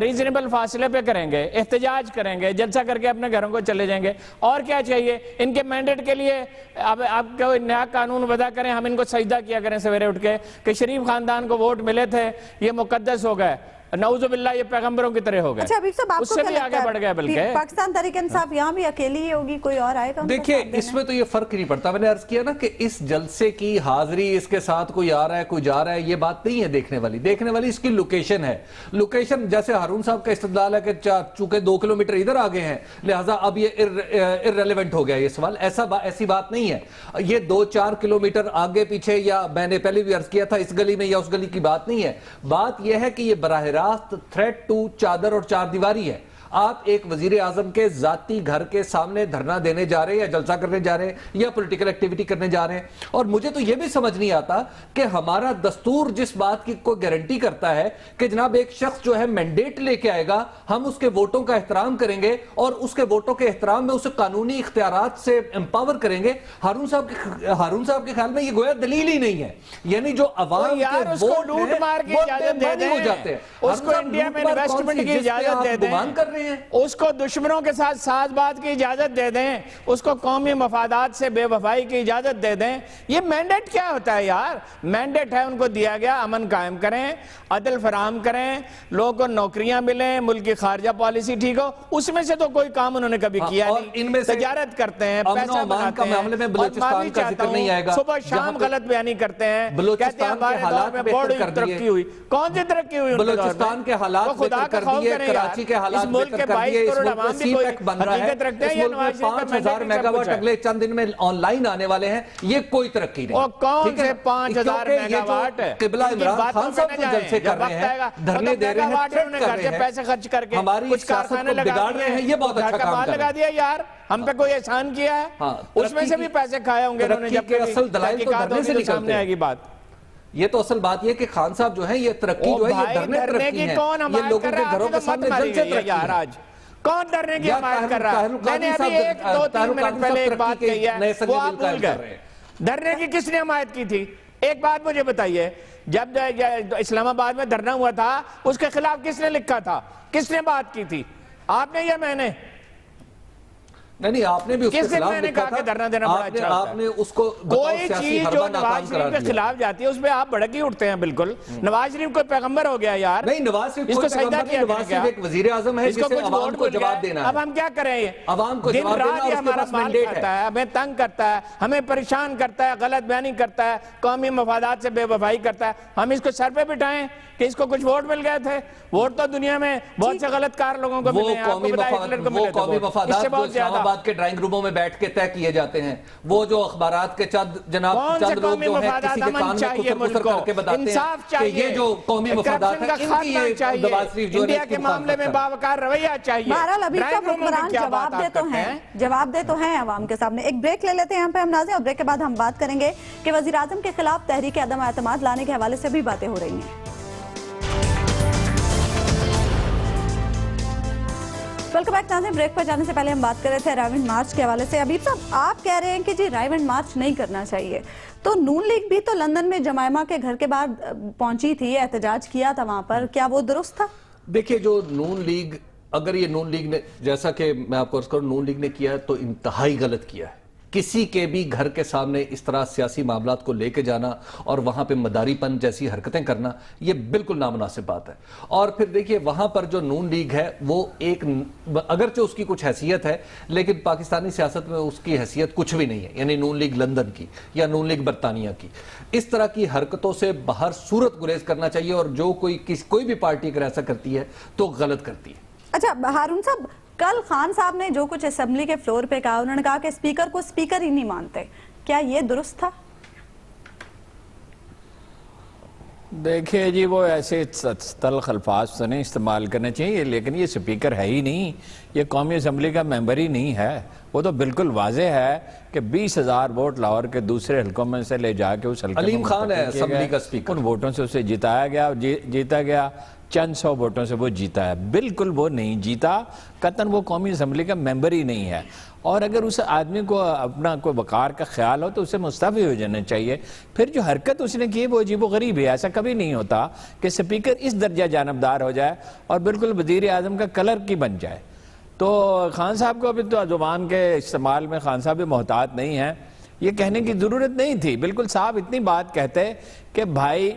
Reasonable فاصلے پہ کریں گے, احتجاج کریں گے, جلسہ کر کے اپنے گھروں کو چلے جائیں گے. اور کیا چاہیے ان کے مینڈیٹ کے لیے؟ اب آپ کوئی نیا قانون وضع کریں, ہم ان کو سجدہ کیا کریں سویرے اٹھ کے کہ شریف خاندان کو ووٹ ملے تھے, یہ مقدس ہو گئے, نعوذ باللہ یہ پیغمبروں کی طرح ہو گئے. اچھا حبیب صاحب آپ اس کو سے کیا بھی لگتا آگے بڑھ گئے ہے بلکہ پاکستان تحریک انصاف یہاں بھی اکیلی ہی ہوگی, کوئی اور آئے گا؟ دیکھیں اس میں تو یہ فرق نہیں پڑتا. میں نے عرض کیا نا کہ اس جلسے کی حاضری, اس کے ساتھ کوئی آ رہا ہے کوئی جا رہا ہے, یہ بات نہیں ہے دیکھنے والی. دیکھنے والی اس کی لوکیشن ہے. لوکیشن جیسے ہارون صاحب کا استدلال ہے کہ چونکہ 2 کلومیٹر ادھر آگے ہیں لہٰذا اب یہ irrelevant ہو گیا یہ سوال. ایسی بات نہیں ہے. یہ 2-4 کلومیٹر آگے پیچھے, یا میں نے پہلے بھی عرض کیا تھا اس گلی میں یا اس گلی کی بات نہیں ہے. بات یہ ہے کہ یہ براہ راست تھریٹ ٹو چادر اور چار دیواری ہے. آپ ایک وزیر اعظم کے ذاتی گھر کے سامنے دھرنا دینے جا رہے ہیں یا جلسہ کرنے جا رہے ہیں یا پولیٹیکل ایکٹیویٹی کرنے جا رہے ہیں. اور مجھے تو یہ بھی سمجھ نہیں آتا کہ ہمارا دستور جس بات کی کوئی گارنٹی کرتا ہے کہ جناب ایک شخص جو ہے مینڈیٹ لے کے آئے گا, ہم اس کے ووٹوں کا احترام کریں گے اور اس کے ووٹوں کے احترام میں اسے قانونی اختیارات سے امپاور کریں گے. ہارون صاحب کے خیال میں یہ گویا دلیل ہی نہیں ہے. یعنی جو عوام کے ووٹ لوٹ مار کی اجازت دے دیں, ہو جاتے ہیں, اس کو انڈیا میں انویسٹمنٹ کی اجازت دے دیں, اس کو دشمنوں کے ساتھ ساز بات کی اجازت دے دیں, اس کو قومی مفادات سے بے وفائی کی اجازت دے دیں. یہ مینڈیٹ کیا ہوتا ہے یار؟ مینڈیٹ ہے ان کو دیا گیا, امن قائم کریں, عدل فراہم کریں, لوگوں کو نوکریاں ملیں, ملک کی خارجہ پالیسی ٹھیک ہو. اس میں سے تو کوئی کام انہوں نے کبھی کیا نہیں. تجارت کرتے ہیں, پیسہ بناتے ہیں, اور معافی چاہتا ہوں صبح شام غلط بیانی کرتے ہیں, کہتے ہیں ہمارے دور میں بڑی ترقی ہوئی. کون سی ترقی ہوئی؟ بلوچستان کے حالات بہتر کر دیے, کراچی کے حالات بہتر کر دیے, اس ملک میں سی پیک بن رہا ہے, اس ملک میں 5,000 میگا واٹ اگلے چند دن میں آن لائن آنے والے ہیں. یہ کوئی ترقی نہیں. اور کون سے 5,000 میگا واٹ؟ قبلہ عمران خان صاحب جو جلسے کر رہے ہیں, دھرنے دے رہے ہیں, تھریٹ کر رہے ہیں, پیسے خرچ کر کے ہماری سیاست کو بگاڑ رہے ہیں, یہ بہت اچھا کام کر رہے ہیں. لگا دیا یار, ہم پہ کوئی احسان کیا ہے؟ اس میں سے بھی پیسے کھائے ہوں گے انہوں نے, جب اصل دلائل تو دھرنے سے نکلتے ہیں. آئے گی بات. یہ تو اصل بات یہ کہ خان صاحب جو ہیں یہ ترقی جو ہے یہ دھرنے ترقی ہے, یہ لوگوں کے گھروں کے سامنے جلسے ترقی ہے. آج کون دھرنے کی حمایت کر رہا ہے؟ میں نے ابھی 1-2-3 منٹ پہلے ایک بات کہی ہے, وہ آپ بھول گئے. دھرنے کی کس نے حمایت کی تھی؟ ایک بات مجھے بتائیے, جب اسلام آباد میں دھرنا ہوا تھا اس کے خلاف کس نے لکھا تھا, کس نے بات کی تھی؟ آپ نے یا میں نے؟ نہیں, آپ نے بھی اس کے خلاف لکھا تھا, آپ نے اس کو کوئی چیز جو نواز شریف کے خلاف جاتی ہے اس پہ آپ بھڑک ہی اٹھتے ہیں. بالکل نواز شریف کوئی پیغمبر ہو گیا یار؟ نہیں, نواز شریف کوئی پیغمبر نہیں, نواز شریف ایک وزیر اعظم ہے جسے عوام کو جواب دینا ہے. اب ہم کیا کریں؟ عوام کو جواب دینا, اور اس کے پاس مینڈیٹ ہے. ہمیں تنگ کرتا ہے, ہمیں پریشان کرتا ہے, غلط بیانی کرتا ہے, قومی مفادات سے بے وفائی کرتا ہے. ہم اس کو سر پہ بٹھائیں کہ اس کو کچھ ووٹ مل گئے تھے؟ ووٹ تو دنیا میں بہت سے غلط کار لوگوں کو ملے ہیں. وہ قومی مفادات جو اسلام آباد کے ڈرائنگ روموں میں بیٹھ کے طے کیے جاتے ہیں, وہ جو اخبارات کے چند لوگ جو ہیں کسی کے کان میں خسر خسر کر کے بتاتے ہیں کہ یہ جو قومی مفادات ہیں ان کی یہ نواز شریف جو ہے انڈیا کے معاملے میں باوقار رویہ چاہیے. بہرحال ابھی تک حکمران جواب دے تو ہیں عوام کے سامنے. ایک بریک لے لیتے ہیں یہاں پہ ہم ناظرین, اور بریک کے بعد ہم بات کریں گے کہ وزیر اعظم کے خلاف تحریک عدم اعتماد لانے کے حوالے سے بھی باتیں ہو رہی ہیں. ویلکم بیک ناظرین, بریک پر جانے سے پہلے ہم بات کر رہے تھے رائیونڈ مارچ کے حوالے سے. حبیب صاحب آپ کہہ رہے ہیں کہ جی رائیونڈ مارچ نہیں کرنا چاہیے, تو نون لیگ بھی تو لندن میں جمائمہ کے گھر کے باہر پہنچی تھی, احتجاج کیا تھا وہاں پر, کیا وہ درست تھا؟ دیکھیں جو نون لیگ, اگر یہ نون لیگ نے, جیسا کہ میں آپ کو عرض کروں, نون لیگ نے کیا ہے تو انتہائی غلط کیا ہے. کسی کے بھی گھر کے سامنے اس طرح سیاسی معاملات کو لے کے جانا اور وہاں پہ مداری پن جیسی حرکتیں کرنا, یہ بالکل نامناسب بات ہے. اور پھر دیکھیے وہاں پر جو نون لیگ ہے وہ ایک, اگرچہ اس کی کچھ حیثیت ہے لیکن پاکستانی سیاست میں اس کی حیثیت کچھ بھی نہیں ہے. یعنی نون لیگ لندن کی یا نون لیگ برطانیہ کی, اس طرح کی حرکتوں سے باہر صورت گریز کرنا چاہیے, اور جو کوئی بھی پارٹی اگر ایسا کرتی ہے تو غلط کرتی ہے. اچھا ہارون صاحب, کل خان صاحب نے جو کچھ اسمبلی کے فلور پہ کہا, انہوں نے کہا کہ اسپیکر کو اسپیکر ہی نہیں مانتے, کیا یہ درست تھا؟ دیکھیں جی, وہ ایسے تلخ الفاظ تو نہیں استعمال کرنے چاہیے, لیکن یہ اسپیکر ہے ہی نہیں, یہ قومی اسمبلی کا ممبر ہی نہیں ہے. وہ تو بالکل واضح ہے کہ 20,000 ووٹ لاہور کے دوسرے حلقوں میں سے لے جا کے اس حلقے میں علیم خان ہے منتقل کیے اسمبلی گئے. کا اسپیکر. ان ووٹوں سے اسے جیتا گیا چند سو ووٹوں سے وہ جیتا ہے. بالکل وہ نہیں جیتا, قطعاً وہ قومی اسمبلی کا ممبر ہی نہیں ہے. اور اگر اس آدمی کو اپنا کوئی وقار کا خیال ہو تو اسے مستعفی ہو جانا چاہیے. پھر جو حرکت اس نے کی وہ عجیب و غریب ہے. ایسا کبھی نہیں ہوتا کہ سپیکر اس درجہ جانبدار ہو جائے اور بالکل وزیر اعظم کا کلر کی بن جائے. تو خان صاحب کو ابھی تو زبان کے استعمال میں خان صاحب بھی محتاط نہیں ہیں. یہ کہنے کی ضرورت نہیں تھی. بالکل صاحب اتنی بات کہتے کہ بھائی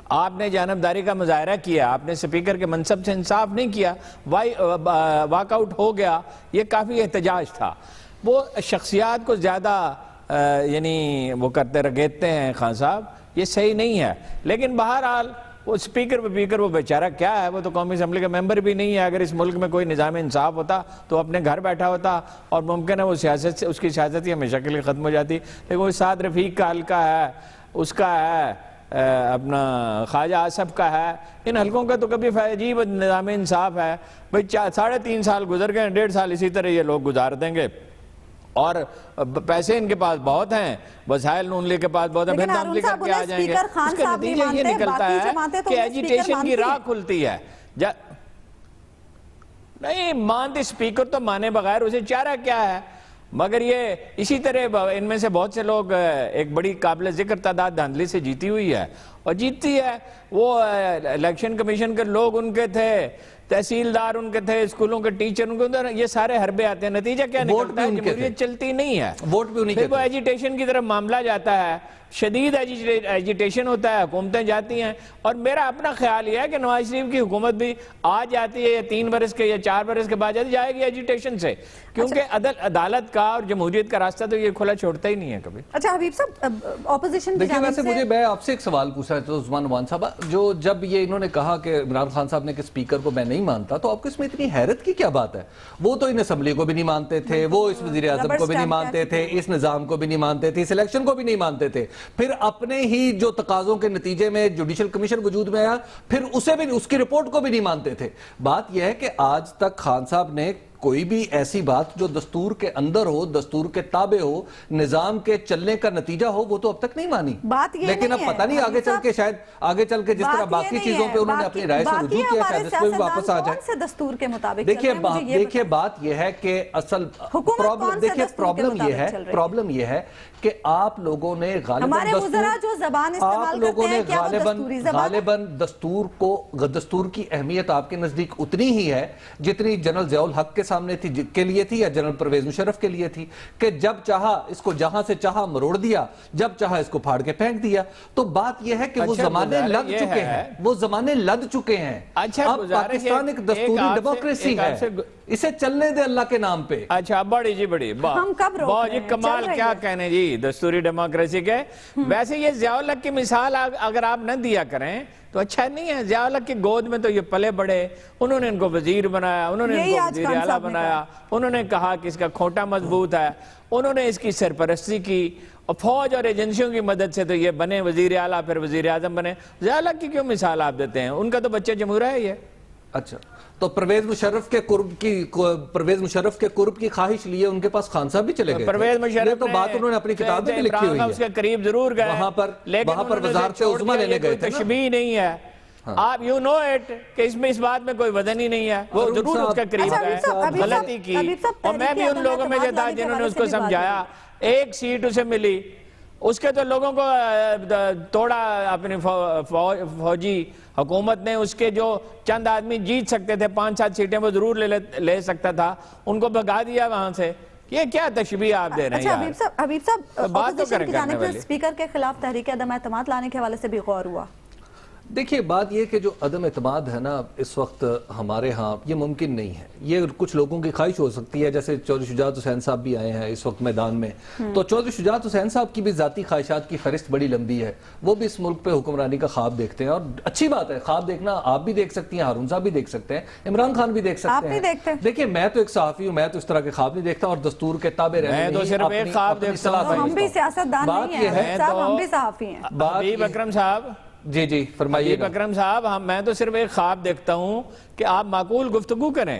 آپ نے جانبداری کا مظاہرہ کیا, آپ نے سپیکر کے منصب سے انصاف نہیں کیا, واک آؤٹ ہو گیا, یہ کافی احتجاج تھا. وہ شخصیات کو زیادہ یعنی وہ کرتے رگیتے ہیں خان صاحب, یہ صحیح نہیں ہے. لیکن بہرحال وہ سپیکر وہ بیچارہ کیا ہے, وہ تو قومی اسمبلی کا ممبر بھی نہیں ہے. اگر اس ملک میں کوئی نظام انصاف ہوتا تو اپنے گھر بیٹھا ہوتا اور ممکن ہے وہ سیاست سے اس کی سیاست ہی ہمیشہ کے لیے ختم ہو جاتی. لیکن وہ سعد رفیق کا حلقہ ہے, اس کا ہے, اپنا خواجہ آصف کا ہے. ان حلقوں کا تو کبھی عجیب نظام انصاف ہے. بھئی 3.5 سال گزر گئے, 1.5 سال اسی طرح یہ لوگ گزار دیں گے اور پیسے ان کے پاس بہت ہیں, وسائل نون لیگ کے پاس بہت ہیں, پھر نام لے کر کے آ جائیں گے. اس کا نتیجہ یہ نکلتا ہے کہ ایجیٹیشن کی راہ کھلتی ہے. نہیں مانتے اسپیکر تو مانے بغیر اسے چارہ کیا ہے. مگر یہ اسی طرح ان میں سے بہت سے لوگ ایک بڑی قابل ذکر تعداد دھاندلی سے جیتی ہوئی ہے اور جیتتی ہے. وہ الیکشن کمیشن کے لوگ ان کے تھے, تحصیلدار ان کے تھے, اسکولوں کے ٹیچر ان کے, یہ سارے حربے آتے ہیں. نتیجہ کیا نکلتا ہے, جمہوریت چلتی نہیں ہے. ووٹ بھی انہی کے پھر وہ ایجیٹیشن کی طرف معاملہ جاتا ہے, شدید ایجیٹیشن ہوتا ہے, حکومتیں جاتی ہیں. اور میرا اپنا خیال یہ ہے کہ نواز شریف کی حکومت بھی آج جاتی ہے یا 3 برس کے یا 4 برس کے بعد جائے گی ایجیٹیشن سے, کیونکہ عدالت کا اور جمہوریت کا راستہ تو یہ کھلا چھوڑتا ہی نہیں ہے کبھی. اچھا حبیب صاحب, اپوزیشن دیکھیں ویسے میں آپ سے ایک سوال پوچھ رہا تھا عثمان نعمان صاحب, جو جب یہ انہوں نے کہا کہ عمران خان صاحب نے کہ اسپیکر کو میں نہیں مانتا, تو آپ کو اس میں اتنی حیرت کی کیا بات ہے؟ وہ تو ان اسمبلی کو بھی نہیں مانتے تھے, وہ اس وزیر اعظم کو بھی نہیں مانتے تھے, اس نظام کو بھی نہیں مانتے تھے, اس الیکشن کو بھی نہیں مانتے تھے. پھر اپنے ہی جو تقاضوں کے نتیجے میں جوڈیشل کمیشن وجود میں آیا, پھر اسے بھی اس کی رپورٹ کو بھی نہیں مانتے تھے. بات یہ ہے کہ آج تک خان صاحب نے کوئی بھی ایسی بات جو دستور کے اندر ہو, دستور کے تابع ہو, نظام کے چلنے کا نتیجہ ہو, وہ تو اب تک نہیں مانی. لیکن اب پتہ نہیں آگے چل کے شاید آگے چل کے جس طرح باقی چیزوں پہ انہوں نے اپنی رائے سے رجوع کیا, شاید اس پہ بھی واپس آ جائے. دستور کے مطابق دیکھیے بات یہ ہے کہ اصل پرابلم یہ ہے کہ آپ لوگوں نے غالباً دستور کی اہمیت آپ کے نزدیک اتنی ہی ہے جتنی جنرل ضیاء الحق کے لیے تھی یا جنرل پرویز مشرف کے لیے تھی, کہ جب چاہا اس کو جہاں سے چاہا مروڑ دیا, جب چاہا اس کو پھاڑ کے پھینک دیا. تو بات یہ ہے کہ وہ زمانے لد چکے ہیں, وہ زمانے لد چکے ہیں. اب پاکستان ایک دستوری ڈیموکریسی ہے, اسے چلنے دے اللہ کے نام پہ. اچھا بڑی بہت جی کمال, کیا کہنے جی دستوری ڈیموکریسی کے. ویسے یہ ضیاء الحق کی مثال اگر آپ نہ دیا کریں تو اچھا نہیں ہے. ضیاء الحق کی گود میں تو یہ پلے بڑے, انہوں نے ان کو وزیر بنایا, انہوں نے ان کو وزیر اعلیٰ بنایا, انہوں نے کہا کہ اس کا کھوٹا مضبوط ہے, انہوں نے اس کی سرپرستی کی, اور فوج اور ایجنسیوں کی مدد سے تو یہ بنے وزیر اعلیٰ, پھر وزیر اعظم بنے. ضیاء الحق کی کیوں مثال آپ دیتے ہیں, ان کا تو بچہ جمہور ہے یہ. اچھا تو پرویز مشرف کے قرب کی خواہش لیے ان کے پاس خان صاحب بھی چلے گئے. پرویز مشرف تو بات انہوں نے اپنی کتاب میں لکھی ہوئی ہے, اس کے قریب ضرور گئے, وہاں پر وزارت عظمیٰ لینے گئے تھے. تشبیہ نہیں ہے, آپ یو نو اٹ کہ اس میں اس بات میں کوئی وزن ہی نہیں ہے. وہ ضرور اس کا قریب ہے, غلطی کی. اور میں بھی ان لوگوں میں سے تھا جنہوں نے اس کو سمجھایا. 1 سیٹ اسے ملی, اس کے تو لوگوں کو توڑا اپنی فوجی حکومت نے. اس کے جو چند آدمی جیت سکتے تھے 5-7 سیٹیں وہ ضرور لے سکتا تھا, ان کو بھگا دیا وہاں سے. یہ کیا تشبیہ آپ دے رہے ہیں یار. حبیب صاحب اپوزیشن کی جانب سے اسپیکر کے خلاف تحریک عدم اعتماد لانے کے حوالے سے بھی غور ہوا. دیکھیے بات یہ کہ جو عدم اعتماد ہے نا اس وقت ہمارے ہاں, یہ ممکن نہیں ہے. یہ کچھ لوگوں کی خواہش ہو سکتی ہے, جیسے چودھری شجاعت حسین صاحب بھی آئے ہیں اس وقت میدان میں, تو چودھری شجاعت حسین صاحب کی بھی ذاتی خواہشات کی فہرست بڑی لمبی ہے. وہ بھی اس ملک پہ حکمرانی کا خواب دیکھتے ہیں, اور اچھی بات ہے, خواب دیکھنا آپ بھی دیکھ سکتی ہیں, ہارون صاحب بھی دیکھ سکتے ہیں, عمران خان بھی دیکھ سکتے ہیں. دیکھیے میں تو ایک صحافی ہوں, میں تو اس طرح کے خواب نہیں دیکھتا, اور دستور کے تابع رہنے میں تو صرف ایک خواب دیکھتا ہوں. ہم بھی سیاستدان نہیں ہیں صاحب, ہم بھی صحافی ہیں. حبیب اکرم صاحب, جی فرمائیے. حبیب اکرم صاحب, میں تو صرف ایک خواب دیکھتا ہوں کہ آپ معقول گفتگو کریں.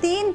3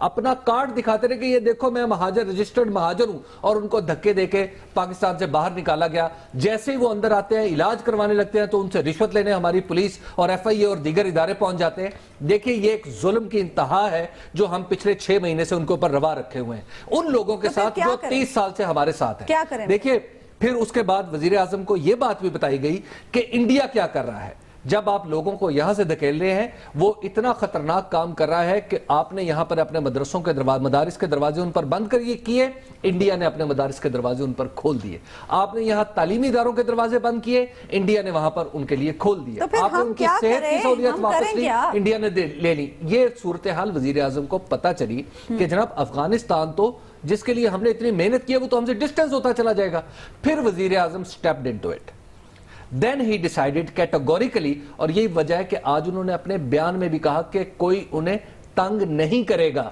اپنا کارڈ دکھاتے رہے کہ یہ دیکھو میں مہاجر رجسٹرڈ مہاجر ہوں, اور ان کو دھکے دے کے پاکستان سے باہر نکالا گیا. جیسے ہی وہ اندر آتے ہیں علاج کروانے لگتے ہیں تو ان سے رشوت لینے ہماری پولیس اور ایف آئی اے اور دیگر ادارے پہنچ جاتے ہیں. دیکھیں یہ ایک ظلم کی انتہا ہے جو ہم پچھلے 6 مہینے سے ان کے اوپر روا رکھے ہوئے ہیں, ان لوگوں کے ساتھ جو 30 سال سے ہمارے ساتھ ہیں. دیکھیں پھر اس کے بعد وزیر اعظم کو یہ بات بھی بتائی گئی کہ انڈیا کیا کر رہا ہے. جب آپ لوگوں کو یہاں سے دھکیل رہے ہیں, وہ اتنا خطرناک کام کر رہا ہے کہ آپ نے یہاں پر اپنے مدرسوں کے مدارس کے دروازے ان پر بند کر کیے, انڈیا نے اپنے مدارس کے دروازے ان پر کھول دیے. آپ نے یہاں تعلیمی اداروں کے دروازے بند کیے, انڈیا نے وہاں پر ان کے لیے کھول دیے. آپ نے ان کی صحت کی سہولیات واپس لی, انڈیا نے لے لی. یہ صورتحال وزیر اعظم کو پتہ چلی کہ جناب افغانستان تو جس کے لیے ہم نے اتنی محنت کی ہے وہ تو ہم سے ڈسٹنس ہوتا چلا جائے گا. پھر وزیر اعظم stepped into it. Then he decided categorically, اور یہی وجہ ہے کہ آج انہوں نے اپنے بیان میں بھی کہا کہ کوئی انہیں تنگ نہیں کرے گا.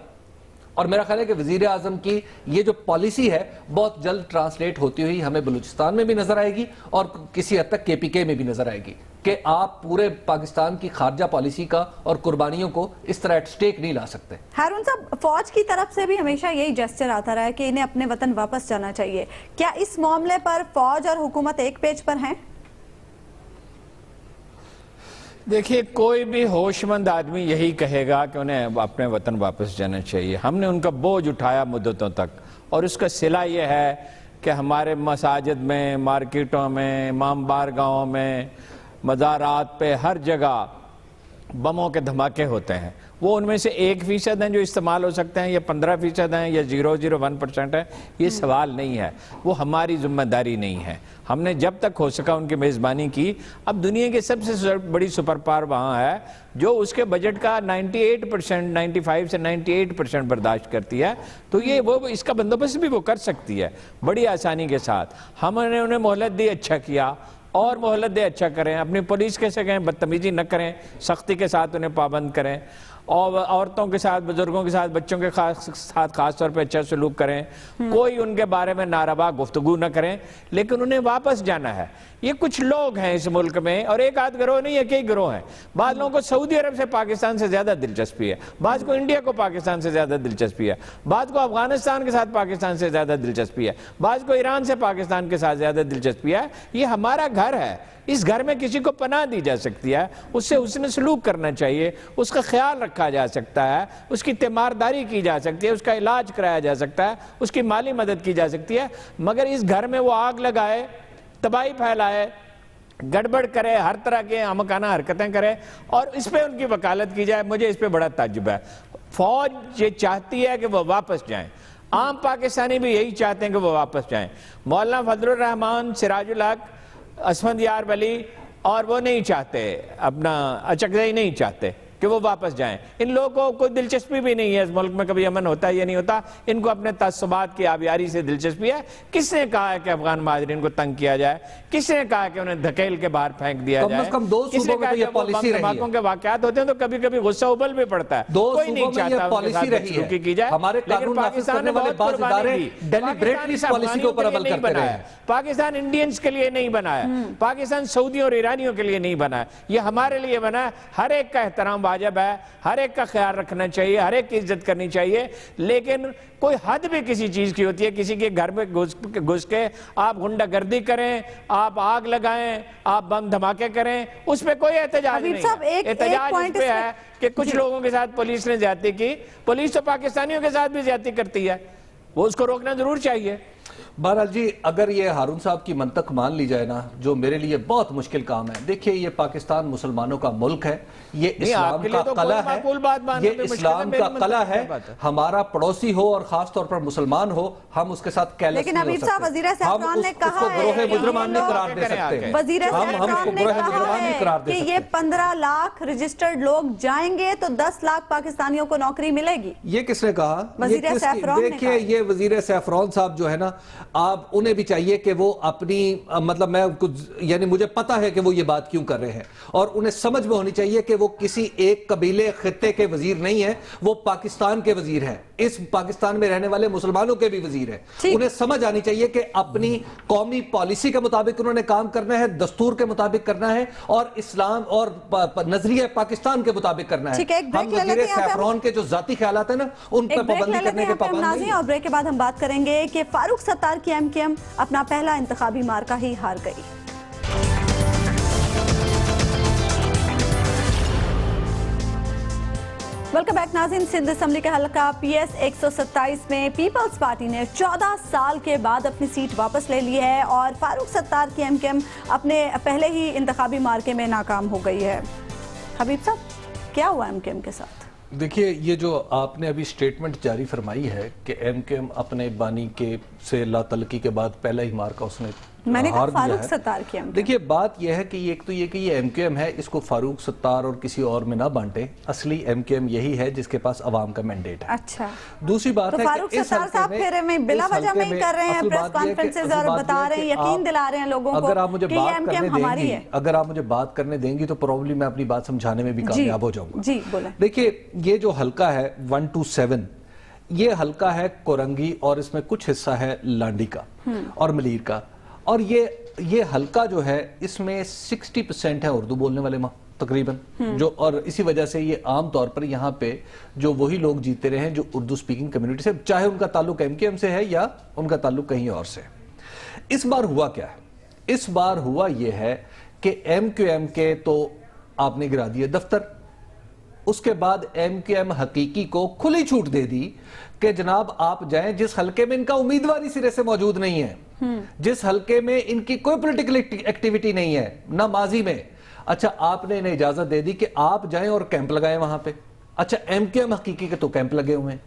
اور میرا خیال ہے کہ وزیر اعظم کی یہ جو پالیسی ہے بہت جلد ٹرانسلیٹ ہوتی ہوئی ہمیں بلوچستان میں بھی نظر آئے گی اور کسی حد تک کے پی کے میں بھی نظر آئے گی کہ آپ پورے پاکستان کی خارجہ پالیسی کا اور قربانیوں کو اس طرح ایٹ سٹیک نہیں لا سکتے. ہارون صاحب, فوج کی طرف سے بھی ہمیشہ یہی جسچر آتا رہا ہے کہ انہیں اپنے وطن واپس جانا چاہیے. کیا اس معاملے پر فوج اور حکومت ایک پیج پر ہیں؟ دیکھیے کوئی بھی ہوش مند آدمی یہی کہے گا کہ انہیں اپنے وطن واپس جانا چاہیے. ہم نے ان کا بوجھ اٹھایا مدتوں تک, اور اس کا صلہ یہ ہے کہ ہمارے مساجد میں, مارکیٹوں میں, امام بار گاہوں میں, مزارات پہ, ہر جگہ بموں کے دھماکے ہوتے ہیں. وہ ان میں سے 1% ہیں جو استعمال ہو سکتے ہیں, یا 15% ہیں, یا 0.01% ہیں, یہ سوال نہیں ہے. وہ ہماری ذمہ داری نہیں ہے. ہم نے جب تک ہو سکا ان کی میزبانی کی. اب دنیا کی سب سے بڑی سپر پاور وہاں ہے جو اس کے بجٹ کا 98%, 95 سے 98% برداشت کرتی ہے, تو یہ وہ اس کا بندوبست بھی وہ کر سکتی ہے بڑی آسانی کے ساتھ. ہم نے انہیں مہلت دی, اچھا کیا, اور مہلت دے, اچھا کریں. اپنی پولیس کیسے کہیں بدتمیزی نہ کریں, سختی کے ساتھ انہیں پابند کریں, اور عورتوں کے ساتھ, بزرگوں کے ساتھ, بچوں کے ساتھ خاص طور پہ اچھا سلوک کریں. کوئی ان کے بارے میں ناروا گفتگو نہ کریں, لیکن انہیں واپس جانا ہے. یہ کچھ لوگ ہیں اس ملک میں, اور ایک آدھ گروہ نہیں ہے, کئی گروہ ہیں. بعض لوگوں کو سعودی عرب سے پاکستان سے زیادہ دلچسپی ہے, بعض کو انڈیا کو پاکستان سے زیادہ دلچسپی ہے, بعض کو افغانستان کے ساتھ پاکستان سے زیادہ دلچسپی ہے, بعض کو ایران سے پاکستان کے ساتھ زیادہ دلچسپی ہے. یہ ہمارا گھر ہے, اس گھر میں کسی کو پناہ دی جا سکتی ہے, اس سے حسن سلوک کرنا چاہیے, اس کا خیال رکھا جا سکتا ہے, اس کی تیمارداری کی جا سکتی ہے, اس کا علاج کرایا جا سکتا ہے, اس کی مالی مدد کی جا سکتی ہے. مگر اس گھر میں وہ آگ لگائے, تباہی پھیلائے, گڑبڑ کرے, ہر طرح کے احمقانہ حرکتیں کرے, اور اس پہ ان کی وکالت کی جائے, مجھے اس پہ بڑا تعجب ہے. فوج یہ چاہتی ہے کہ وہ واپس جائیں, عام پاکستانی بھی یہی چاہتے ہیں کہ وہ واپس جائیں. مولانا فضل الرحمان, سراج الحق, اسفند یار ولی, اور وہ نہیں چاہتے, اپنا اچکزئی نہیں چاہتے کہ وہ واپس جائیں. ان لوگوں کو کوئی دلچسپی بھی نہیں ہے اس ملک میں کبھی امن ہوتا ہے یا نہیں ہوتا. ان کو اپنے تعصبات کی آبیاری سے دلچسپی ہے. کس نے کہا ہے کہ افغان مہاجرین کو تنگ کیا جائے؟ کس نے کہا کہ انہیں دھکیل کے باہر پھینک دیا جائے؟ کم از کم 2 صوبوں میں تو یہ پالیسی رہی ہے. کے واقعات ہوتے ہیں تو کبھی کبھی غصہ ابل بھی پڑتا ہے. 2 کوئی نہیں چاہتا پالیسی رہی ہے کی جائے. ہمارے قانون نافذ کرنے والے بعض ادارے ڈیلیبریٹلی اس پالیسی کے اوپر عمل کرتے رہے ہیں. پاکستان انڈینز کے لیے نہیں بنا ہے, پاکستان سعودیوں اور ایرانیوں کے لیے نہیں بنا ہے, یہ ہمارے لیے بنا ہے. ہر ایک کا احترام واجب ہے, ہر ایک کا خیال رکھنا چاہیے, ہر ایک کی عزت کرنی چاہیے, لیکن کوئی حد بھی کسی چیز کی ہوتی ہے. کسی کے گھر میں گھس کے آپ غنڈہ گردی کریں, آپ آگ لگائیں, آپ بم دھماکے کریں, اس پہ کوئی احتجاج نہیں. احتجاج اس پہ ہے کہ کچھ لوگوں کے ساتھ پولیس نے زیادتی کی. پولیس تو پاکستانیوں کے ساتھ بھی زیادتی کرتی ہے, وہ اس کو روکنا ضرور چاہیے. بہرحال جی, اگر یہ ہارون صاحب کی منطق مان لی جائے نا, جو میرے لیے بہت مشکل کام ہے. دیکھیے یہ پاکستان مسلمانوں کا ملک ہے, یہ اسلام کا قلعہ ہے, یہ اسلام کا قلعہ ہے. ہمارا پڑوسی ہو اور خاص طور پر مسلمان ہو, ہم اس کے ساتھ کیلس نہیں ہو سکتے. ہم اس کو گروہ مجرمان نہیں قرار دے سکتے. وزیر اعظم نے کہا ہے کہ یہ 15 لاکھ رجسٹرڈ لوگ جائیں گے تو 10 لاکھ پاکستانیوں کو نوکری ملے گی. یہ کس نے کہا؟ وزیر سیفران نے کہا. دیکھیے یہ وزیر سیفران صاحب جو ہے نا, آپ انہیں بھی چاہیے کہ وہ اپنی, مطلب میں یعنی مجھے پتا ہے کہ وہ یہ بات کیوں کر رہے ہیں, اور انہیں سمجھ میں ہونی چاہیے کہ وہ کسی ایک قبیلے خطے کے وزیر نہیں ہیں, وہ پاکستان کے وزیر ہیں. اس پاکستان میں رہنے والے مسلمانوں کے بھی وزیر ہیں. انہیں سمجھ آنی چاہیے کہ اپنی قومی پالیسی کے مطابق انہوں نے کام کرنا ہے, دستور کے مطابق کرنا ہے, اور اسلام اور نظریہ پاکستان کے مطابق کرنا ہے. ہم وزیر سیفرون کے جو ذاتی خیالات ہیں نا, ان پر پابندی کرنے کے پابند نہیں ہیں. اور بریک کے بعد ہم بات کریں گے کہ فاروق ستار کی ایم کیو ایم اپنا پہلا انتخابی مارکہ ہی ہار گئی. ویلکم بیک ناظرین. سندھ اسمبلی کے حلقہ پی ایس 127 میں پیپلز پارٹی نے 14 سال کے بعد اپنی سیٹ واپس لے لی ہے اور فاروق ستار کی ایم کیو ایم اپنے پہلے ہی انتخابی مارکے میں ناکام ہو گئی ہے. حبیب صاحب, کیا ہوا ایم کیو ایم کے ساتھ؟ دیکھیے, یہ جو آپ نے ابھی سٹیٹمنٹ جاری فرمائی ہے کہ ایم کیو ایم اپنے بانی کے سے لا تلقی کے بعد پہلا ہی مارکہ اس نے میں نے کہا فاروق ستار کی ایم کیو ایم. دیکھیے, بات یہ ہے کہ ایک تو یہ کہ یہ ایم کیو ایم ہے, اس کو فاروق ستار اور کسی اور میں نہ بانٹے. اصلی ایم کیو ایم یہی ہے جس کے پاس عوام کا مینڈیٹ ہے. اچھا, دوسری بات ہے کہ فاروق ستار صاحب پھر میں بلا وجہ میں ہی کر رہے ہیں پریس کانفرنسز اور بتا رہے ہیں, یقین دلا رہے ہیں لوگوں کو کہ یہ ایم کیو ایم ہماری ہے. اگر آپ مجھے بات کرنے دیں گی تو پروبلی میں اپنی بات سمجھانے میں بھی کامیاب ہو جاؤں گا. جی بولیں. دیکھیے, یہ جو حلقہ ہے 127, یہ حلقہ ہے کورنگی اور اس میں کچھ حصہ ہے لانڈی کا اور ملیر کا, اور یہ حلقہ جو ہے اس میں 60% ہے اردو بولنے والے تقریباً, جو اور اسی وجہ سے یہ عام طور پر یہاں پہ جو وہی لوگ جیتے رہے ہیں جو اردو سپیکنگ کمیونٹی سے, چاہے ان کا تعلق ایم کیو ایم سے ہے یا ان کا تعلق کہیں اور سے. اس بار ہوا کیا ہے؟ اس بار ہوا یہ ہے کہ ایم کیو ایم کے تو آپ نے گرا دیے دفتر, اس کے بعد ایم کیو ایم حقیقی کو کھلی چھوٹ دے دی کہ جناب آپ جائیں جس حلقے میں ان کا امیدواری سرے سے موجود نہیں ہے, جس حلقے میں ان کی کوئی پولیٹیکل ایکٹیویٹی نہیں ہے نہ ماضی میں. اچھا, آپ نے انہیں اجازت دے دی کہ آپ جائیں اور کیمپ لگائیں وہاں پہ. اچھا, ایم کیو ایم حقیقی کے تو کیمپ لگے ہوئے ہیں.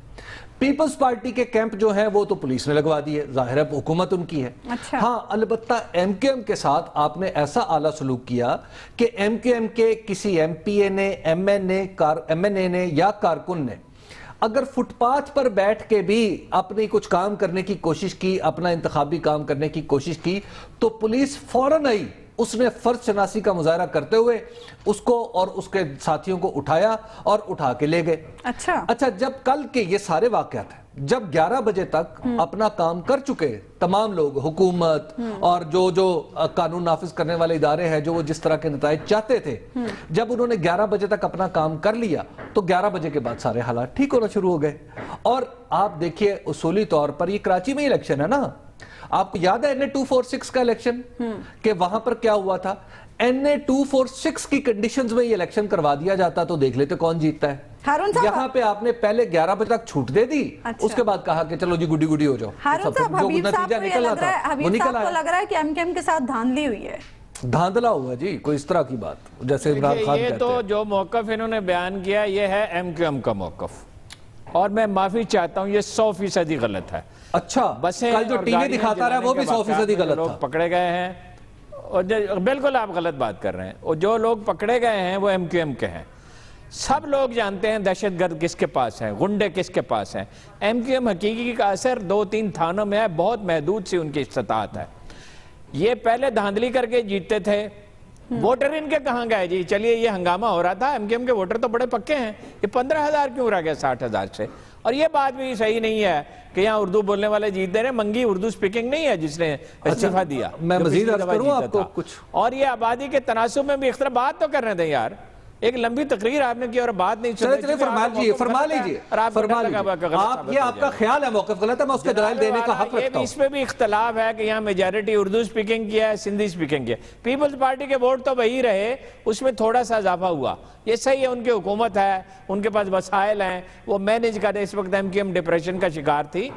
پیپلز پارٹی کے کیمپ جو ہیں وہ تو پولیس نے لگوا دی ہے, ظاہر ہے حکومت ان کی ہے. ہاں, البتہ ایم کیو ایم کے ساتھ آپ نے ایسا اعلیٰ سلوک کیا کہ ایم کیو ایم کے کسی ایم پی اے نے, ایم این اے نے یا کارکن نے اگر فٹ پاتھ پر بیٹھ کے بھی اپنی کچھ کام کرنے کی کوشش کی, اپنا انتخابی کام کرنے کی کوشش کی, تو پولیس فوراً آئی. اس نے فرض شناسی کا مظاہرہ کرتے ہوئے اس کو اور اس کے ساتھیوں کو اٹھایا اور اٹھا کے لے گئے. اچھا, جب کل کے یہ سارے واقعات ہیں, جب 11 بجے تک اپنا کام کر چکے تمام لوگ, حکومت اور جو قانون نافذ کرنے والے ادارے ہیں جو وہ جس طرح کے نتائج چاہتے تھے, جب انہوں نے 11 بجے تک اپنا کام کر لیا تو 11 بجے کے بعد سارے حالات ٹھیک ہونا شروع ہو گئے. اور آپ دیکھیے, اصولی طور پر یہ کراچی میں الیکشن ہے نا, آپ کو یاد ہے NA-246 کا الیکشن کہ وہاں پر کیا ہوا تھا؟ NA-246 کی کنڈیشنز میں یہ الیکشن کروا دیا جاتا تو دیکھ لیتے کون جیتتا ہے. یہاں پہ آپ نے پہلے 11 بجے تک چھوٹ دے دی, اس کے بعد کہا کہ چلو جی گڈی گڈی ہو جاؤ. ہارون صاحب, حبیب صاحب کو لگ رہا ہے کہ ایم کیو ایم کے ساتھ دھاندلی ہوئی ہے. دھاندلا ہوا جی, کوئی اس طرح کی بات جیسے عمران خان کہتے ہیں. یہ تو جو موقف انہوں نے بیان کیا یہ ہے ایم کیو ایم کا موقف, اور میں معافی چاہتا ہوں, یہ 100% غلط ہے. اچھا, کل جو ٹی وی دکھاتا رہا ہے وہ بھی 100% غلط تھا. لوگ پکڑے گئے ہیں, اور بالکل آپ غلط بات کر رہے ہیں, اور جو لوگ پکڑے گئے ہیں وہ ایم کیو ایم کے ہیں. سب لوگ جانتے ہیں دہشت گرد کس کے پاس ہیں, غنڈے کس کے پاس ہیں. ایم کیو ایم حقیقی کا اثر 2-3 تھانوں میں ہے, بہت محدود سی ان کی استطاعت ہے. یہ پہلے دھاندلی کر کے جیتتے تھے, ووٹر ان کے کہاں گئے جی؟ چلیے یہ ہنگامہ ہو رہا تھا, ایم کیو ایم کے ووٹر تو بڑے پکے ہیں, یہ 15,000 کیوں رہ گیا 60,000 سے؟ اور یہ بات بھی صحیح نہیں ہے کہ یہاں اردو بولنے والے جیت دے رہے. منگی اردو سپیکنگ نہیں ہے جس نے استعفیٰ دیا. میں مزید عرض کروں آپ کو کچھ, اور یہ آبادی کے تناسب میں بھی اختلاف, بات تو کر رہے تھے یار, ایک لمبی تقریر آپ نے کی اور بات نہیں سنی. چلے فرما لیجئے. یہ آپ کا خیال ہے موقف غلط ہے, میں اس کے دلائل دینے کا حق رکھتا ہوں. اس پہ بھی اختلاف ہے کہ یہاں میجارٹی اردو سپیکنگ کیا ہے, سندھی سپیکنگ کیا. پیپلز پارٹی کے ووٹ تو وہی رہے, اس میں تھوڑا سا اضافہ ہوا. یہ صحیح ہے, ان کی حکومت ہے, ان کے پاس وسائل ہیں, وہ مینیج کرے. اس وقت ایم کیو ایم ڈپریشن کا شکار تھی,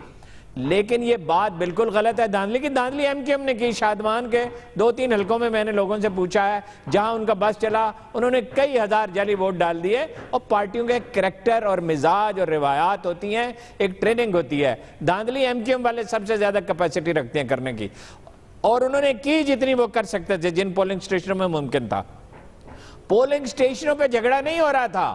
لیکن یہ بات بالکل غلط ہے. دھاندلی کی دھاندلی ایم کیو ایم نے کی. شادمان کے 2-3 حلقوں میں نے لوگوں سے پوچھا ہے, جہاں ان کا بس چلا انہوں نے کئی ہزار جعلی ووٹ ڈال دیے. اور پارٹیوں کے کریکٹر اور مزاج اور روایات ہوتی ہیں, ایک ٹریننگ ہوتی ہے. دھاندلی ایم کیو ایم والے سب سے زیادہ کیپیسٹی رکھتے ہیں کرنے کی, اور انہوں نے کی جتنی وہ کر سکتے تھے جن پولنگ سٹیشنوں میں ممکن تھا. پولنگ سٹیشنوں پہ جھگڑا نہیں ہو رہا تھا,